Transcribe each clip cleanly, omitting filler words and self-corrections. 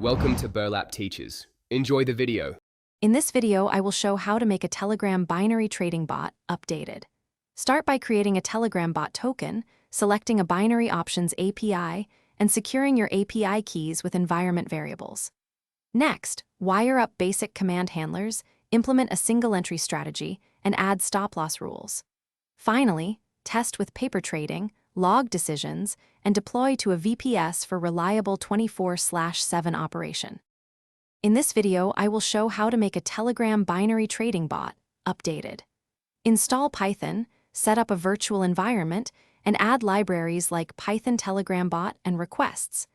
Welcome to Burlap Teaches. Enjoy the video. In this video, I will show how to make a Telegram binary trading bot updated. Start by creating a Telegram bot token, selecting a binary options API, and securing your API keys with environment variables. Next, wire up basic command handlers, implement a single entry strategy, and add stop-loss rules. Finally, test with paper trading, log decisions, and deploy to a VPS for reliable 24/7 operation. In this video, I will show how to make a Telegram binary trading bot updated. Install Python, set up a virtual environment, and add libraries like Python Telegram bot and requests.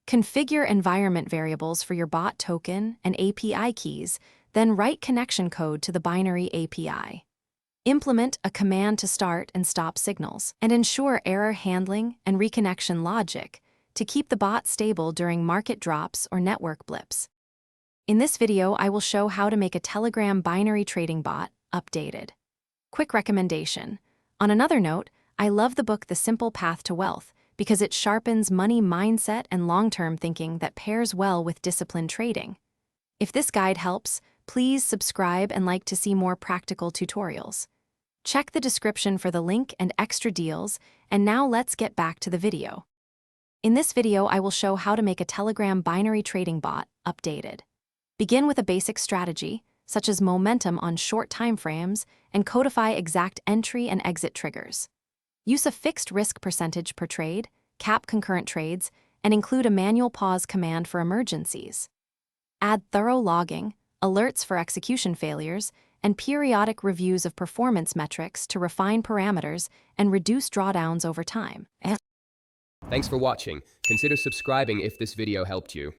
Configure environment variables for your bot token and API keys, then write connection code to the binary API. Implement a command to start and stop signals, and ensure error handling and reconnection logic to keep the bot stable during market drops or network blips. In this video, I will show how to make a Telegram binary trading bot updated. Quick recommendation. On another note, I love the book The Simple Path to Wealth because it sharpens money mindset and long-term thinking that pairs well with disciplined trading. If this guide helps, please subscribe and like to see more practical tutorials. Check the description for the link and extra deals, and now let's get back to the video. In this video, I will show how to make a Telegram binary trading bot updated. Begin with a basic strategy, such as momentum on short timeframes, and codify exact entry and exit triggers. Use a fixed risk percentage per trade, cap concurrent trades, and include a manual pause command for emergencies. Add thorough logging, alerts for execution failures, and periodic reviews of performance metrics to refine parameters and reduce drawdowns over time. Thanks for watching. Consider subscribing if this video helped you.